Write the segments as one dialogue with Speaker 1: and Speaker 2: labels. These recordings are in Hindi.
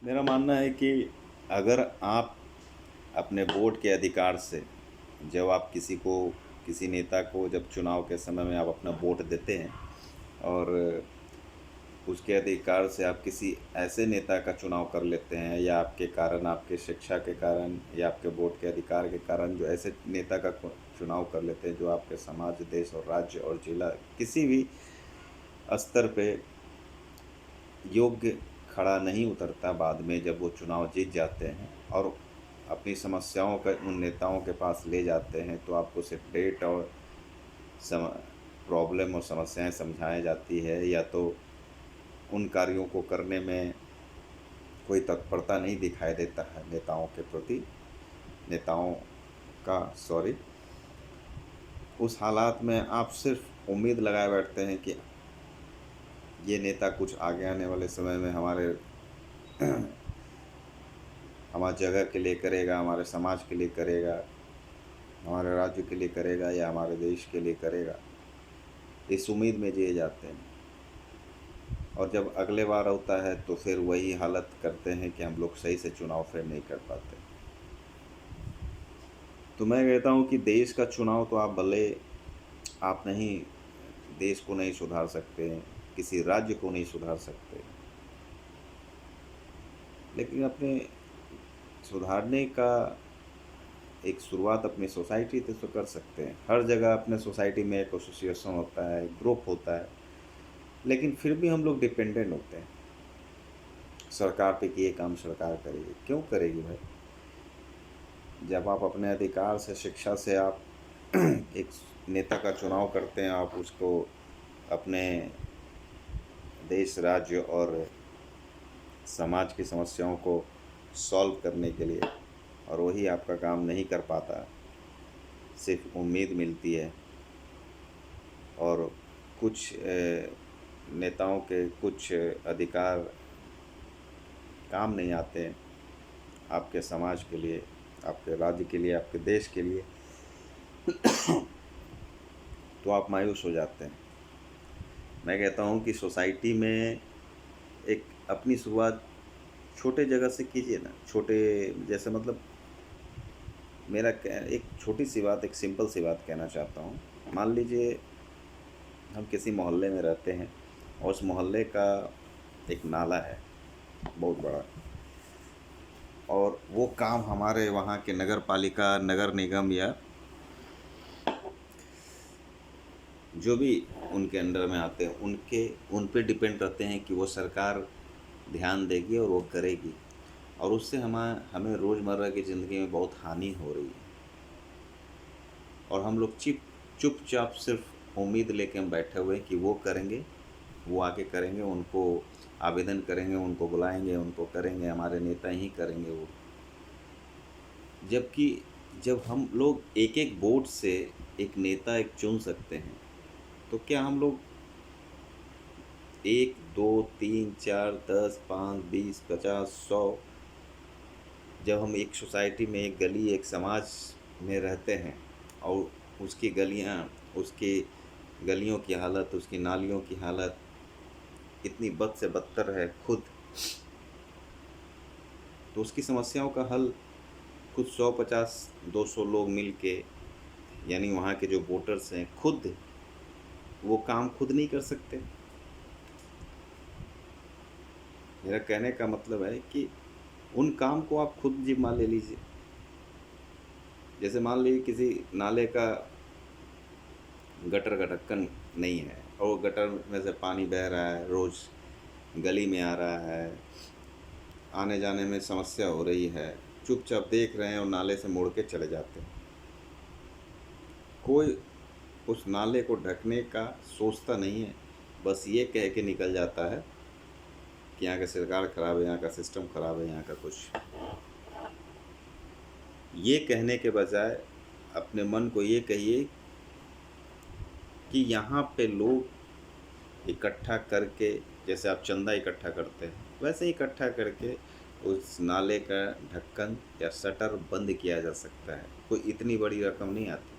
Speaker 1: मेरा मानना है कि अगर आप अपने वोट के अधिकार से जब आप किसी नेता को जब चुनाव के समय में आप अपना वोट देते हैं और उसके अधिकार से आप किसी ऐसे नेता का चुनाव कर लेते हैं या आपके कारण, आपके शिक्षा के कारण या आपके वोट के अधिकार के कारण जो ऐसे नेता का चुनाव कर लेते हैं जो आपके समाज, देश और राज्य और जिला किसी भी स्तर पे योग्य खड़ा नहीं उतरता, बाद में जब वो चुनाव जीत जाते हैं और अपनी समस्याओं का उन नेताओं के पास ले जाते हैं, तो आपको सिर्फ डेट और सम प्रॉब्लम और समस्याएं समझाई जाती है, या तो उन कार्यों को करने में कोई तत्परता नहीं दिखाई देता है नेताओं का सॉरी। उस हालात में आप सिर्फ उम्मीद लगाए बैठते हैं कि ये नेता कुछ आगे आने वाले समय में हमारे जगह के लिए करेगा, हमारे समाज के लिए करेगा, हमारे राज्य के लिए करेगा या हमारे देश के लिए करेगा। इस उम्मीद में जिए जाते हैं और जब अगले बार होता है तो फिर वही हालत करते हैं कि हम लोग सही से चुनाव फिर नहीं कर पाते। तो मैं कहता हूँ कि देश का चुनाव तो आप नहीं देश को नहीं सुधार सकते, किसी राज्य को नहीं सुधार सकते, लेकिन अपने सुधारने का एक शुरुआत अपनी सोसाइटी से तो कर सकते हैं। हर जगह अपने सोसाइटी में एक एसोसिएशन होता है, ग्रुप होता है, लेकिन फिर भी हम लोग डिपेंडेंट होते हैं सरकार पे कि ये काम सरकार करेगी। क्यों करेगी भाई? जब आप अपने अधिकार से, शिक्षा से आप एक नेता का चुनाव करते हैं, आप उसको अपने देश, राज्य और समाज की समस्याओं को सॉल्व करने के लिए, और वही आपका काम नहीं कर पाता, सिर्फ उम्मीद मिलती है और कुछ नेताओं के कुछ अधिकार काम नहीं आते हैं आपके समाज के लिए, आपके राज्य के लिए, आपके देश के लिए, तो आप मायूस हो जाते हैं। मैं कहता हूँ कि सोसाइटी में एक अपनी शुरुआत छोटे जगह से कीजिए ना। छोटे जैसे मतलब एक छोटी सी बात, एक सिंपल सी बात कहना चाहता हूँ। मान लीजिए हम किसी मोहल्ले में रहते हैं और उस मोहल्ले का एक नाला है बहुत बड़ा, और वो काम हमारे वहाँ के नगर पालिका, नगर निगम या जो भी उनके अंडर में आते हैं उन पे डिपेंड करते हैं कि वो सरकार ध्यान देगी और वो करेगी, और उससे हमें रोज़मर्रा की ज़िंदगी में बहुत हानि हो रही है और हम लोग चुपचाप सिर्फ उम्मीद लेके हम बैठे हुए हैं कि वो करेंगे, वो आके करेंगे, उनको आवेदन करेंगे, उनको बुलाएंगे, उनको करेंगे, हमारे नेता ही करेंगे वो। जबकि जब हम लोग एक एक वोट से एक नेता एक चुन सकते हैं, तो क्या हम लोग 1 2 3 4 10 5 20 50 100, जब हम एक सोसाइटी में, एक गली, एक समाज में रहते हैं और उसकी गलियों की हालत, उसकी नालियों की हालत इतनी बद से बदतर है खुद, तो उसकी समस्याओं का हल खुद 100 50 200 लोग मिल के, यानी वहाँ के जो वोटर्स हैं, खुद वो काम खुद नहीं कर सकते। मेरा कहने का मतलब है कि उन काम को आप खुद जिम्मा ले लीजिए। जैसे मान लीजिए किसी नाले का गटर का ढक्कन नहीं है और गटर में से पानी बह रहा है, रोज़ गली में आ रहा है, आने जाने में समस्या हो रही है, चुपचाप देख रहे हैं और नाले से मुड़ के चले जाते हैं। कोई उस नाले को ढकने का सोचता नहीं है, बस ये कह के निकल जाता है कि यहाँ का सरकार ख़राब है, यहाँ का सिस्टम ख़राब है, यहाँ का कुछ। ये कहने के बजाय अपने मन को ये कहिए कि यहाँ पे लोग इकट्ठा करके, जैसे आप चंदा इकट्ठा करते हैं वैसे ही इकट्ठा करके उस नाले का ढक्कन या शटर बंद किया जा सकता है। कोई इतनी बड़ी रकम नहीं आती,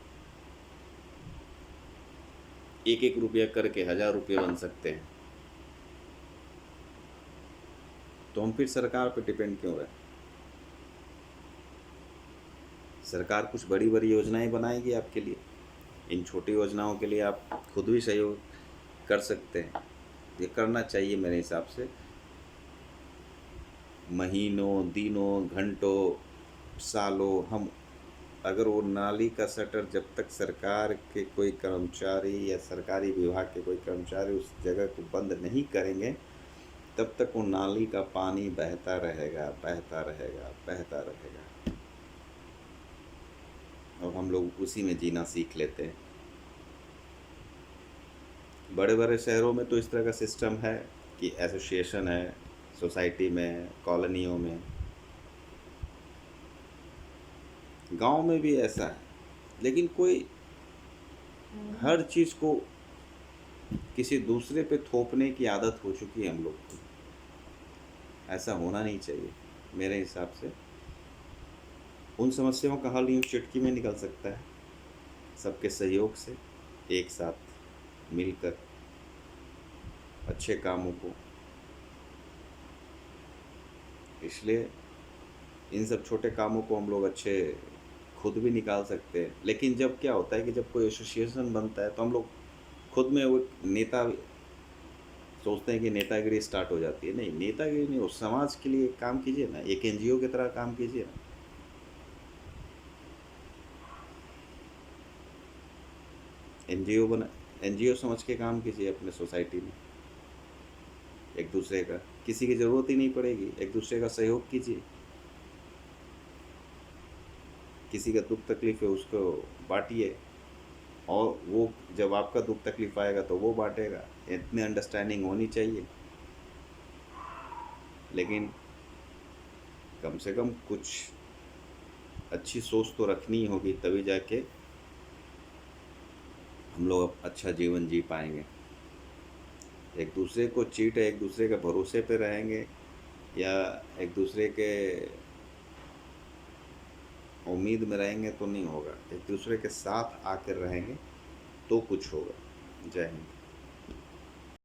Speaker 1: 1 1 रुपया करके 1000 रुपये बन सकते हैं। तो हम फिर सरकार पे डिपेंड क्यों रहे? सरकार कुछ बड़ी-बड़ी योजनाएँ बनाएगी आपके लिए। इन छोटी योजनाओं के लिए आप खुद भी सहयोग कर सकते हैं। ये करना चाहिए मेरे हिसाब से। महीनों, दिनों, घंटों, सालों हम अगर वो नाली का शटर जब तक सरकार के कोई कर्मचारी या सरकारी विभाग के कोई कर्मचारी उस जगह को बंद नहीं करेंगे, तब तक वो नाली का पानी बहता रहेगा, बहता रहेगा, बहता रहेगा और हम लोग उसी में जीना सीख लेते हैं। बड़े-बड़े शहरों में तो इस तरह का सिस्टम है कि एसोसिएशन है, सोसाइटी में, कॉलोनियों में। गाँव में भी ऐसा है, लेकिन कोई हर चीज़ को किसी दूसरे पे थोपने की आदत हो चुकी है हम लोग को। ऐसा होना नहीं चाहिए मेरे हिसाब से। उन समस्याओं का हल यूँ चुटकी में निकल सकता है, सबके सहयोग से, एक साथ मिलकर अच्छे कामों को। इसलिए इन सब छोटे कामों को हम लोग अच्छे खुद भी निकाल सकते हैं। लेकिन जब क्या होता है कि जब कोई एसोसिएशन बनता है तो हम लोग खुद में वो नेता सोचते हैं कि नेतागिरी स्टार्ट हो जाती है। नहीं, नेतागिरी नहीं, वो समाज के लिए काम कीजिए ना, एक एनजीओ की तरह काम कीजिए ना। एनजीओ बना एनजीओ समझ के काम कीजिए अपने सोसाइटी में। एक दूसरे का किसी की ज़रूरत ही नहीं पड़ेगी, एक दूसरे का सहयोग कीजिए। किसी का दुःख तकलीफ़ है उसको बाँटिए और वो जब आपका दुःख तकलीफ़ आएगा तो वो बाँटेगा। इतनी अंडरस्टैंडिंग होनी चाहिए। लेकिन कम से कम कुछ अच्छी सोच तो रखनी होगी, तभी जाके हम लोग अच्छा जीवन जी पाएँगे। एक दूसरे को एक दूसरे के भरोसे पे रहेंगे या एक दूसरे के उम्मीद में रहेंगे तो नहीं होगा। एक दूसरे के साथ आकर रहेंगे तो कुछ होगा। जय हिंद।